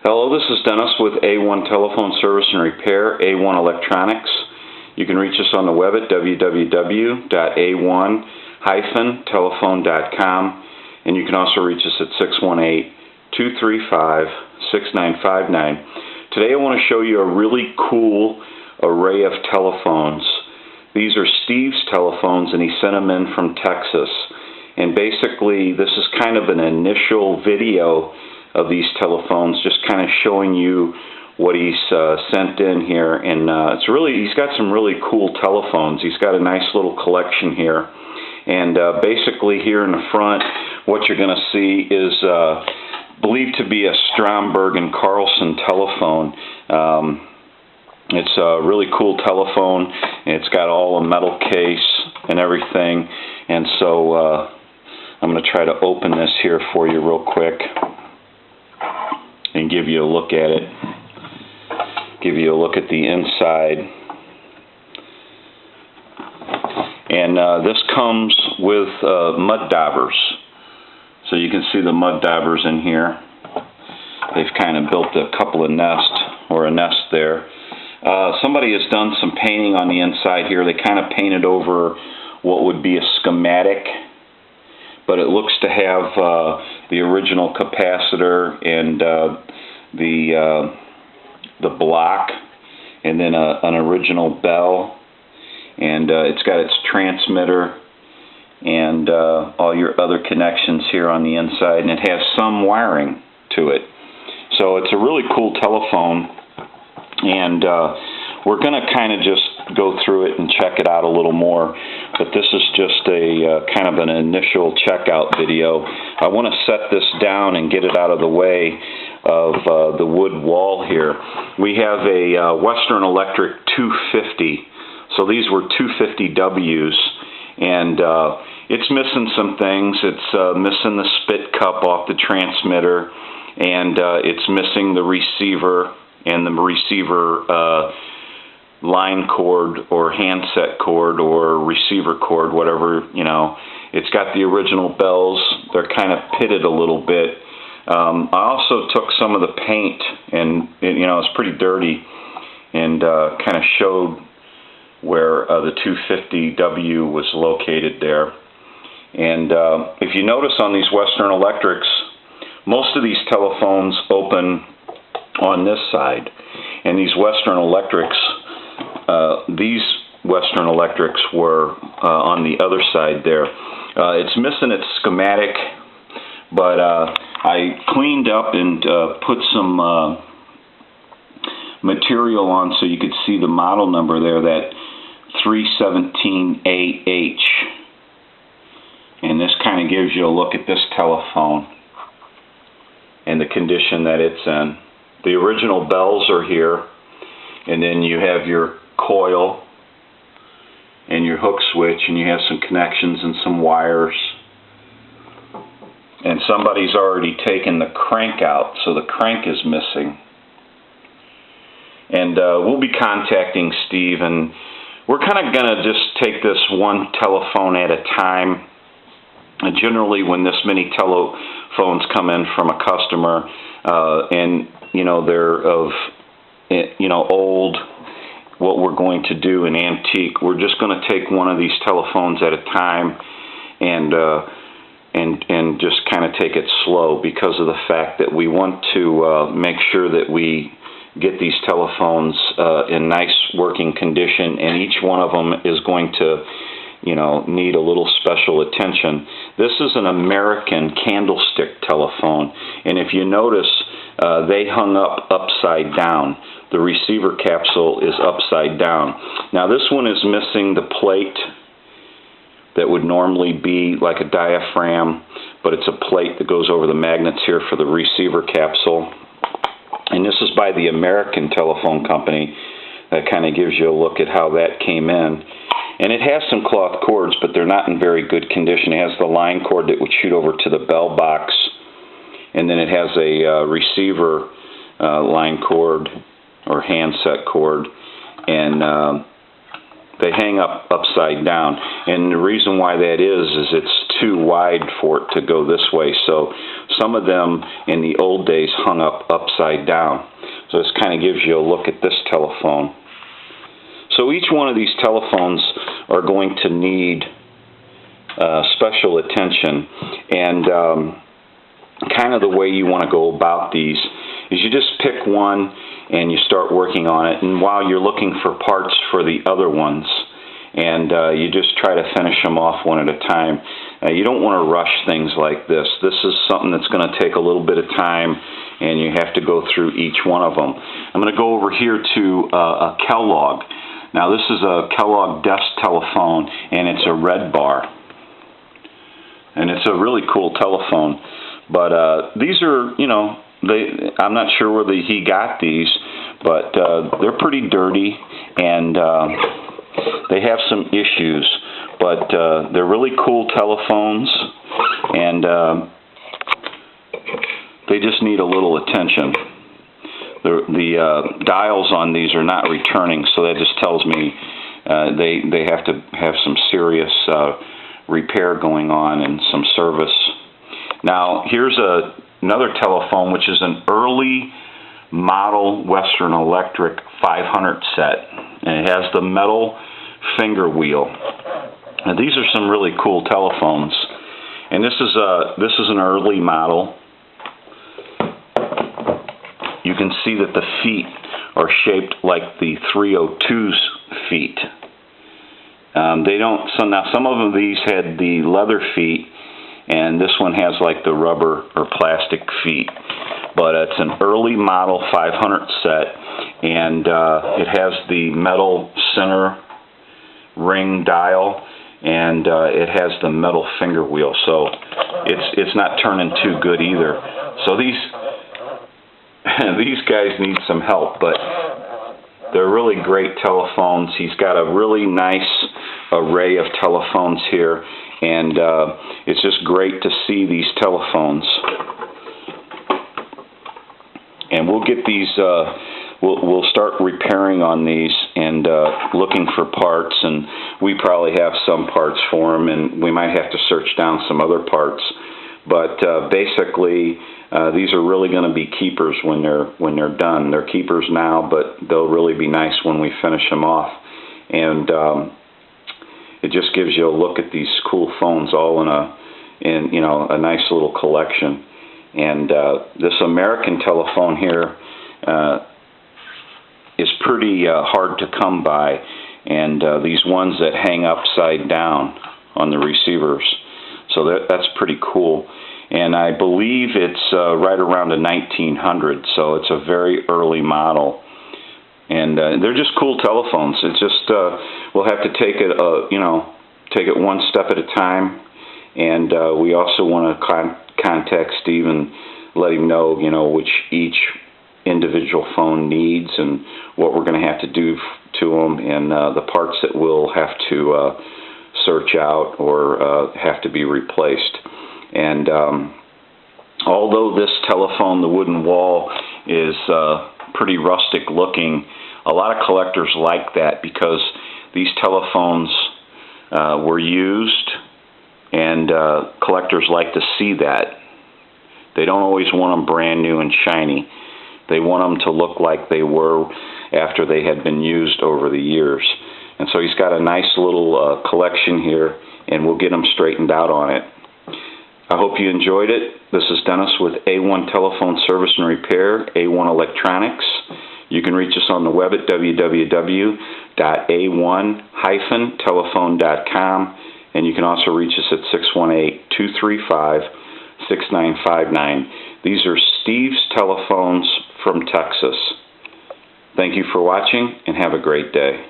Hello, this is Dennis with A1 Telephone Service and Repair, A1 Electronics. You can reach us on the web at www.a1-telephone.com, and you can also reach us at 618-235-6959. Today I want to show you a really cool array of telephones. These are Steve's telephones, and he sent them in from Texas. And basically, this is kind of an initial video of these telephones, just kind of showing you what he's sent in here. And he's got some really cool telephones. He's got a nice little collection here. And basically here in the front, what you're going to see is believed to be a Stromberg and Carlson telephone. It's a really cool telephone. It's got all a metal case and everything. And so I'm going to try to open this here for you real quick and give you a look at it. Give you a look at the inside. And this comes with mud daubers. So you can see the mud daubers in here. They've kind of built a couple of nests, or a nest there. Somebody has done some painting on the inside here. They kind of painted over what would be a schematic, but it looks to have the original capacitor and the block, and then an original bell, and it's got its transmitter and all your other connections here on the inside, and it has some wiring to it. So it's a really cool telephone, and we're going to kind of just go through it and check it out a little more, but this is just a kind of an initial checkout video. I want to set this down and get it out of the way of the wood wall here. We have a Western Electric 250, so these were 250Ws, and it's missing some things. It's missing the spit cup off the transmitter, and it's missing the receiver and the receiver line cord or handset cord or receiver cord, whatever, you know. It's got the original bells. They're kind of pitted a little bit. I also took some of the paint, and it's pretty dirty, and kind of showed where the 250W was located there. And if you notice on these Western Electrics, most of these telephones open on this side, and these Western Electrics were on the other side there. It's missing its schematic, but I cleaned up and put some material on so you could see the model number there, that 317AH. And this kind of gives you a look at this telephone and the condition that it's in. The original bells are here, and then you have your coil and your hook switch, and you have some connections and some wires. And somebody's already taken the crank out, so the crank is missing. And we'll be contacting Steve, and we're kind of going to just take this one telephone at a time. And generally, when this many telephones come in from a customer, and they're of old, what we're going to do an antique, we're just going to take one of these telephones at a time, and just kind of take it slow, because of the fact that we want to make sure that we get these telephones in nice working condition, and each one of them is going to need a little special attention. This is an American candlestick telephone, and if you notice, they hung up upside down. The receiver capsule is upside down. Now this one is missing the plate that would normally be like a diaphragm, but it's a plate that goes over the magnets here for the receiver capsule. And this is by the American Telephone Company. That kind of gives you a look at how that came in. And it has some cloth cords, but they're not in very good condition. It has the line cord that would shoot over to the bell box, and then it has a receiver line cord or handset cord, and they hang up upside down. And the reason why that is it's too wide for it to go this way, so some of them in the old days hung up upside down. So this kind of gives you a look at this telephone. So each one of these telephones are going to need special attention, and kind of the way you want to go about these is you just pick one and you start working on it, and while you're looking for parts for the other ones, and you just try to finish them off one at a time. You don't want to rush things like this. This is something that's going to take a little bit of time, and you have to go through each one of them. I'm going to go over here to a Kellogg. Now this is a Kellogg desk telephone, and it's a red bar. And it's a really cool telephone. But these are, you know, I'm not sure whether he got these, but they're pretty dirty, and they have some issues. But they're really cool telephones, and they just need a little attention. The dials on these are not returning, so that just tells me they have to have some serious repair going on and some service. Now here's another telephone, which is an early model Western Electric 500 set, and it has the metal finger wheel. And these are some really cool telephones, and this is an early model. You can see that the feet are shaped like the 302's feet. They don't. So now some of these had the leather feet, and this one has like the rubber or plastic feet. But it's an early model 500 set, and it has the metal center ring dial, and it has the metal finger wheel. So it's not turning too good either. So these guys need some help, but they're really great telephones. He's got a really nice array of telephones here, and it's just great to see these telephones. And we'll get these, we'll start repairing on these and looking for parts, and we probably have some parts for them, and we might have to search down some other parts. But basically, these are really going to be keepers when they're done. They're keepers now, but they'll really be nice when we finish them off. And it just gives you a look at these cool phones, all in you know, a nice little collection. And this American telephone here is pretty hard to come by, and these ones that hang upside down on the receivers. So that's pretty cool. And I believe it's right around a 1900, so it's a very early model. And they're just cool telephones. It's just we'll have to take it, you know, take it one step at a time. And we also want to contact Steve and let him know, you know, which each individual phone needs and what we're going to have to do to them, and the parts that we'll have to search out or have to be replaced. And although this telephone, the wooden wall, is pretty rustic looking, a lot of collectors like that because these telephones were used, and collectors like to see that. They don't always want them brand new and shiny. They want them to look like they were after they had been used over the years. And so he's got a nice little collection here, and we'll get them straightened out on it. I hope you enjoyed it. This is Dennis with A1 Telephone Service and Repair, A1 Electronics. You can reach us on the web at www.a1-telephone.com, and you can also reach us at 618-235-6959. These are Steve's telephones from Texas. Thank you for watching, and have a great day.